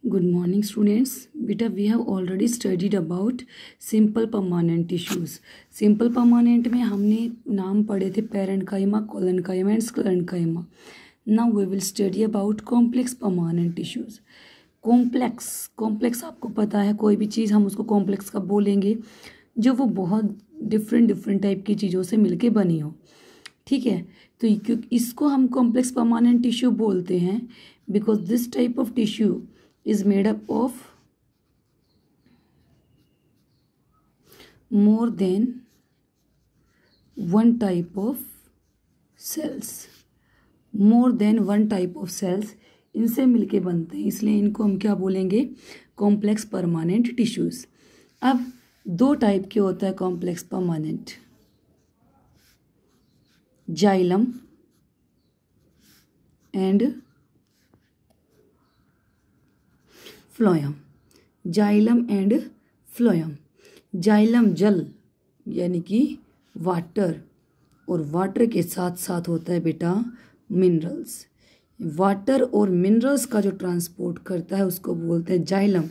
Good morning students. Beta, we have already studied about simple permanent tissues. Simple permanent में हमने नाम पढ़े थे parenchyma, collenchyma and sclerenchyma. Now we will study about complex permanent tissues. Complex आपको पता है, कोई भी चीज़ हम उसको कॉम्प्लेक्स कब बोलेंगे जो वो बहुत डिफरेंट टाइप की चीज़ों से मिलके बनी हो. ठीक है, तो इसको हम कॉम्प्लेक्स परमानेंट टिश्यू बोलते हैं because this type of tissue is made up of more than one type of cells. more than one type of cells इनसे मिलके बनते हैं, इसलिए इनको हम क्या बोलेंगे, कॉम्प्लेक्स परमानेंट टिश्यूज. अब दो टाइप के होता है complex permanent, xylem and phloem. Xylem and phloem. Xylem जल यानी कि वाटर, और वाटर के साथ साथ होता है बेटा मिनरल्स. वाटर और मिनरल्स का जो ट्रांसपोर्ट करता है उसको बोलते हैं जाइलम,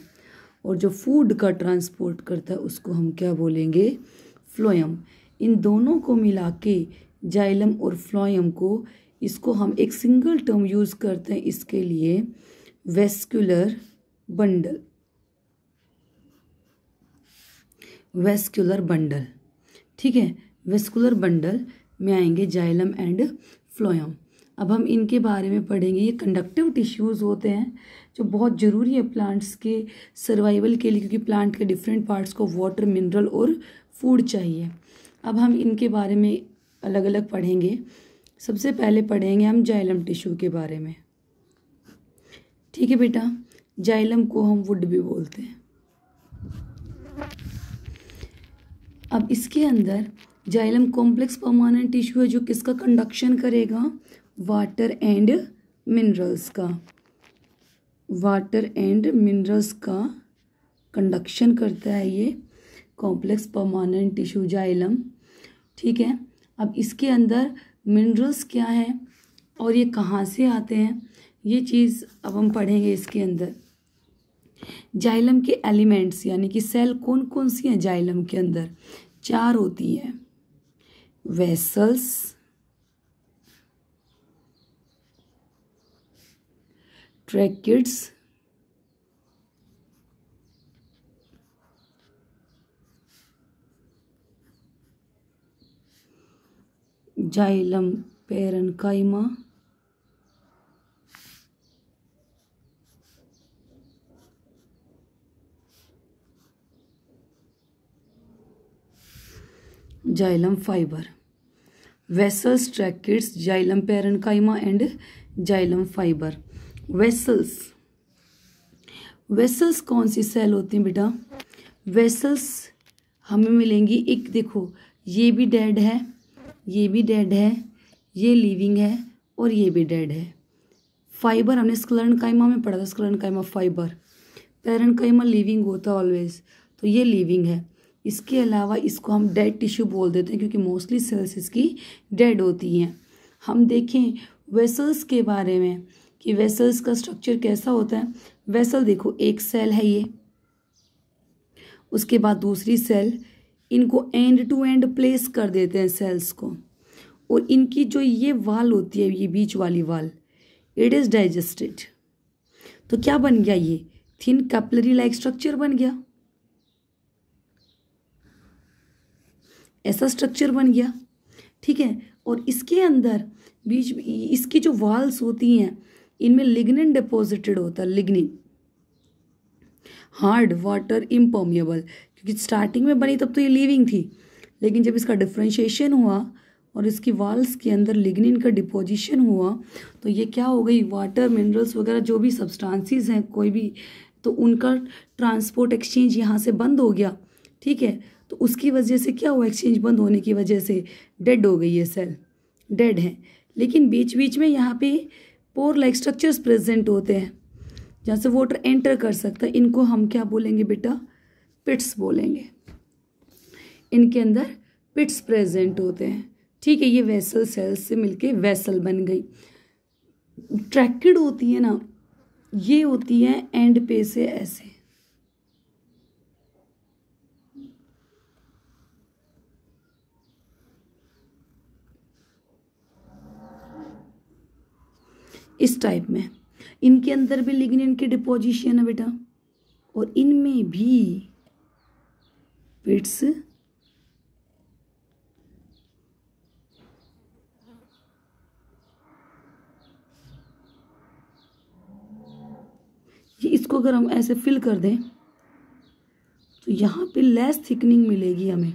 और जो फूड का ट्रांसपोर्ट करता है उसको हम क्या बोलेंगे, फ्लोयम. इन दोनों को मिला के जाइलम और फ्लोयम को, इसको हम एक सिंगल टर्म यूज़ करते हैं इसके लिए, वेस्कुलर बंडल. वेस्कुलर बंडल, ठीक है, वेस्कुलर बंडल में आएंगे जाइलम एंड फ्लोयम. अब हम इनके बारे में पढ़ेंगे. ये कंडक्टिव टिश्यूज़ होते हैं जो बहुत ज़रूरी है प्लांट्स के सर्वाइवल के लिए, क्योंकि प्लांट के डिफरेंट पार्ट्स को वाटर, मिनरल और फूड चाहिए. अब हम इनके बारे में अलग अलग पढ़ेंगे. सबसे पहले पढ़ेंगे हम जाइलम टिश्यू के बारे में. ठीक है बेटा, जाइलम को हम वुड भी बोलते हैं. अब इसके अंदर जाइलम कॉम्प्लेक्स परमानेंट टिश्यू है जो किसका कंडक्शन करेगा, वाटर एंड मिनरल्स का. वाटर एंड मिनरल्स का कंडक्शन करता है ये कॉम्प्लेक्स परमानेंट टिश्यू जाइलम. ठीक है, अब इसके अंदर मिनरल्स क्या है और ये कहाँ से आते हैं, ये चीज़ अब हम पढ़ेंगे. इसके अंदर जाइलम के एलिमेंट्स यानी कि सेल कौन कौन सी हैं जाइलम के अंदर, 4 होती हैं. Vessels, tracheids, xylem parenchyma, xylem fibre. Vessels, tracheids, xylem parenchyma and xylem fibre. Vessels, vessels कौन सी सेल होती हैं बेटा, वेसल्स हमें मिलेंगी, एक देखो ये भी डेड है, ये भी डेड है, ये लिविंग है और ये भी डेड है. फाइबर हमने स्क्लेरेन्काइमा में पढ़ा था, स्क्लेरेन्काइमा फाइबर. पेरेन्काइमा लिविंग होता है ऑलवेज, तो ये लिविंग है. इसके अलावा इसको हम डेड टिश्यू बोल देते हैं क्योंकि मोस्टली सेल्स इसकी डेड होती हैं. हम देखें वेसल्स के बारे में कि वेसल्स का स्ट्रक्चर कैसा होता है. वेसल देखो, एक सेल है ये, उसके बाद दूसरी सेल, इनको एंड टू एंड प्लेस कर देते हैं सेल्स को, और इनकी जो ये वाल होती है, ये बीच वाली वाल, इट इज़ डाइजेस्टेड. तो क्या बन गया, ये थिन कैपिलरी लाइक स्ट्रक्चर बन गया, ऐसा स्ट्रक्चर बन गया. ठीक है, और इसके अंदर बीच इसकी जो वाल्स होती हैं इनमें लिग्निन डिपॉजिटेड होता है. लिग्निन हार्ड वाटर इम्पर्मिएबल, क्योंकि स्टार्टिंग में बनी तब तो ये लिविंग थी, लेकिन जब इसका डिफ्रेंशिएशन हुआ और इसकी वाल्स के अंदर लिग्निन का डिपोजिशन हुआ तो ये क्या हो गई, वाटर, मिनरल्स वगैरह जो भी सब्सटेंसेस हैं कोई भी, तो उनका ट्रांसपोर्ट एक्सचेंज यहाँ से बंद हो गया. ठीक है, तो उसकी वजह से क्या हुआ, एक्सचेंज बंद होने की वजह से डेड हो गई, ये सेल डेड है. लेकिन बीच बीच में यहाँ पे पोर लाइक स्ट्रक्चर्स प्रेजेंट होते हैं जहाँ से वाटर एंटर कर सकता है. इनको हम क्या बोलेंगे बेटा, पिट्स बोलेंगे. इनके अंदर पिट्स प्रेजेंट होते हैं. ठीक है, ये वेसल सेल्स से मिलके वेसल बन गई. ट्रैकिड होती है ना, ये होती है एंड पे से ऐसे, इस टाइप में। इनके अंदर भी लिग्निन की डिपोजिशन है बेटा, और इनमें भी पिट्स ये, इसको अगर हम ऐसे फिल कर दें तो यहाँ पे लेस थिकनिंग मिलेगी हमें।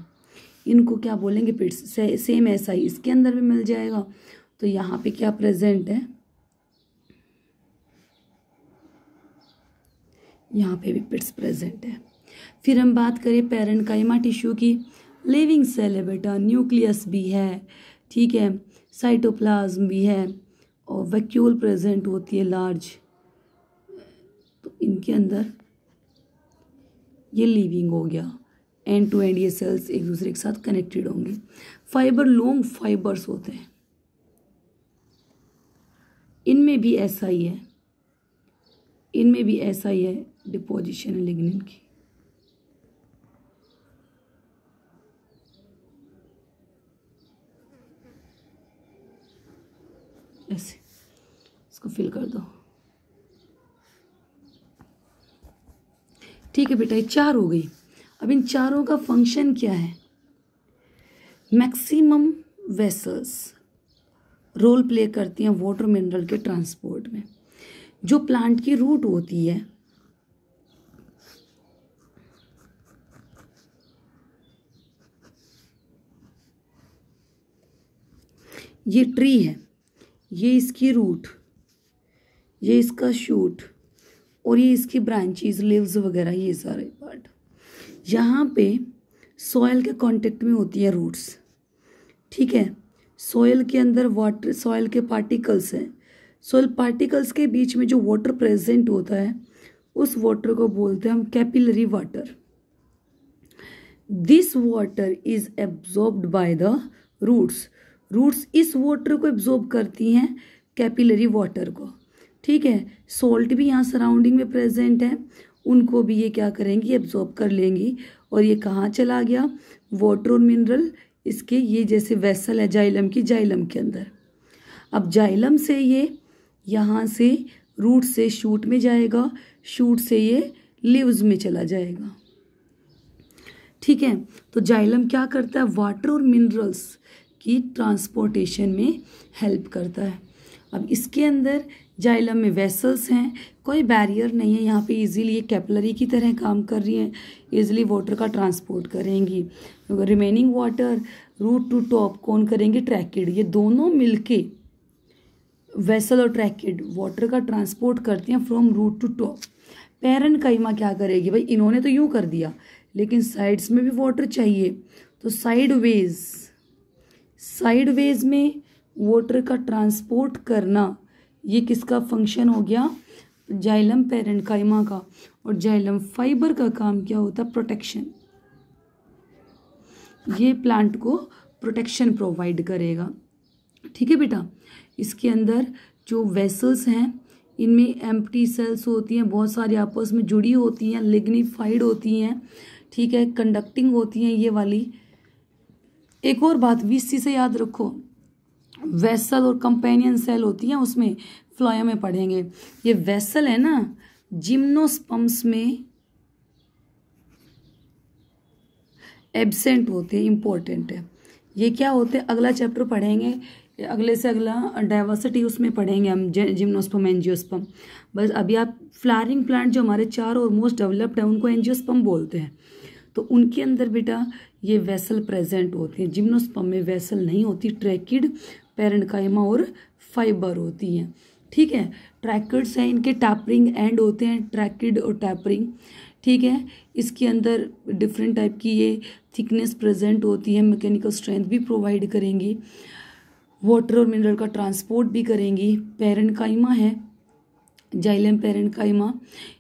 इनको क्या बोलेंगे? पिट्स। सेम ऐसा ही इसके अंदर भी मिल जाएगा। तो यहाँ पे क्या प्रेजेंट है? यहाँ पे भी पिट्स प्रेजेंट है। फिर हम बात करें पैरेन्काइमा टिश्यू की। लिविंग सेल है बेटा, न्यूक्लियस भी है, ठीक है, साइटोप्लाज्म भी है, और वैक्यूल प्रेजेंट होती है लार्ज। तो इनके अंदर ये लिविंग हो गया, एंड टू एंड ये सेल्स एक दूसरे के साथ कनेक्टेड होंगे। फाइबर लॉन्ग फाइबर्स होते हैं, इनमें भी ऐसा ही है, इनमें भी ऐसा ही है डिपोजिशन है लिग्निन की। ऐसे इसको फिल कर दो। ठीक है बेटा, ये 4 हो गई। अब इन चारों का फंक्शन क्या है? मैक्सिमम वेसल्स रोल प्ले करती हैं वाटर मिनरल के ट्रांसपोर्ट में। जो प्लांट की रूट होती है, ये ट्री है, ये इसकी रूट, ये इसका शूट, और ये इसकी ब्रांचेस, लीव्स वगैरह, ये सारे पार्ट यहाँ पे सॉयल के कांटेक्ट में होती है रूट्स। ठीक है, सॉयल के अंदर वाटर, सॉयल के पार्टिकल्स हैं, सॉयल पार्टिकल्स के बीच में जो वाटर प्रेजेंट होता है उस वाटर को बोलते हैं हम capillary water. This water is absorbed by the roots. Roots इस वाटर को एब्जॉर्ब करती हैं, कैपिलरी वाटर को। ठीक है, सॉल्ट भी यहाँ सराउंडिंग में प्रेजेंट है, उनको भी ये क्या करेंगी? एब्जॉर्ब कर लेंगी। और ये कहाँ चला गया? वाटर और मिनरल इसके ये जैसे वेसल है जाइलम की, जाइलम के अंदर। अब जाइलम से ये यहाँ से रूट से शूट में जाएगा, शूट से ये लीव्स में चला जाएगा। ठीक है, तो जाइलम क्या करता है? वाटर और मिनरल्स की ट्रांसपोर्टेशन में हेल्प करता है। अब इसके अंदर जाइलम में वेसल्स हैं, कोई बैरियर नहीं है, यहाँ पे इजीली ये कैपिलरी की तरह काम कर रही हैं, इजीली वाटर का ट्रांसपोर्ट करेंगी। Remaining water root to top कौन करेंगे? ट्रैकिड। ये दोनों मिलके वेसल और ट्रैकिड वाटर का ट्रांसपोर्ट करते हैं from root to top. Parenchyma क्या करेगी? भाई इन्होंने तो यूँ कर दिया, लेकिन साइड्स में भी वाटर चाहिए, तो साइडवेज में वाटर का ट्रांसपोर्ट करना, ये किसका फंक्शन हो गया? जाइलम पैरेन्काइमा का। और जाइलम फाइबर का काम क्या होता है? प्रोटेक्शन। ये प्लांट को प्रोटेक्शन प्रोवाइड करेगा। ठीक है बेटा, इसके अंदर जो वेसल्स हैं इनमें एम्प्टी सेल्स होती हैं, बहुत सारी आपस में जुड़ी होती हैं, लिग्निफाइड होती हैं, ठीक है, कंडक्टिंग होती हैं ये वाली। एक और बात VC से याद रखो, वेसल और कंपेनियन सेल होती हैं, उसमें फ्लोएम में पढ़ेंगे। ये वेसल है ना, जिम्नोस्पर्म्स में एब्सेंट होते हैं, इंपॉर्टेंट है। ये क्या होते हैं? अगला चैप्टर पढ़ेंगे, अगले से अगला डाइवर्सिटी उसमें पढ़ेंगे हम, जिम्नोस्पर्म, एंजियोस्पर्म। बस अभी आप फ्लावरिंग प्लांट जो हमारे 4 और मोस्ट डेवलप्ड है उनको एंजियोस्पर्म बोलते हैं। तो उनके अंदर बेटा ये वेसल प्रेजेंट होते हैं। जिम्नोस्पर्म में वेसल नहीं होती, ट्रैकिड, पैरेन्काइमा और फाइबर होती हैं। ठीक है, ट्रैकिड्स हैं, इनके टैपरिंग एंड होते हैं, ट्रैकिड और टैपरिंग। ठीक है, इसके अंदर डिफरेंट टाइप की ये थिकनेस प्रेजेंट होती है, मैकेनिकल स्ट्रेंथ भी प्रोवाइड करेंगी, वाटर और मिनरल का ट्रांसपोर्ट भी करेंगी। पैरेन्काइमा है, जाइलम पैरेन्काइमा,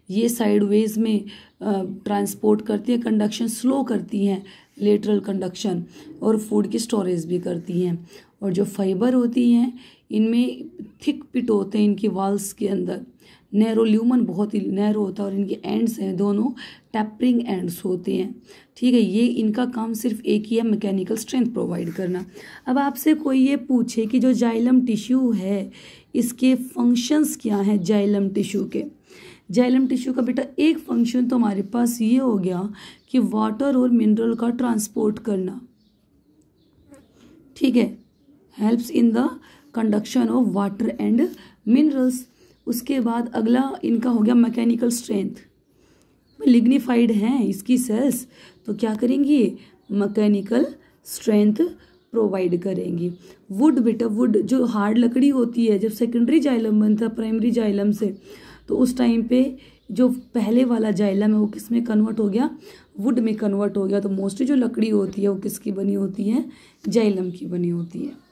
ये साइडवेज में ट्रांसपोर्ट करती है, कंडक्शन स्लो करती हैं, लेटरल कंडक्शन, और फूड की स्टोरेज भी करती हैं। और जो फाइबर होती हैं इनमें थिक पिट होते हैं इनकी वॉल्स के अंदर, नैरो ल्यूमन बहुत ही नैरो होता है और इनके एंड्स हैं दोनों टैपरिंग एंड्स होते हैं। ठीक है, ये इनका काम सिर्फ एक ही है, मैकेनिकल स्ट्रेंथ प्रोवाइड करना। अब आपसे कोई ये पूछे कि जो जाइलम टिश्यू है इसके फंक्शंस क्या हैं जाइलम टिश्यू के। जाइलम टिश्यू का बेटा एक फंक्शन तो हमारे पास ये हो गया कि वाटर और मिनरल का ट्रांसपोर्ट करना। ठीक है, helps in the conduction of water and minerals. उसके बाद अगला इनका हो गया मैकेनिकल स्ट्रेंथ। लिग्निफाइड हैं इसकी सेल्स, तो क्या करेंगी, मैकेनिकल स्ट्रेंथ प्रोवाइड करेंगी। वुड बेटा, वुड जो हार्ड लकड़ी होती है, जब सेकेंडरी जाइलम बनता है प्राइमरी जाइलम से, तो उस टाइम पे जो पहले वाला जाइलम है वो किस में कन्वर्ट हो गया, वुड में कन्वर्ट हो गया। तो मोस्टली जो लकड़ी होती है वो किसकी बनी होती है, जाइलम की बनी होती है।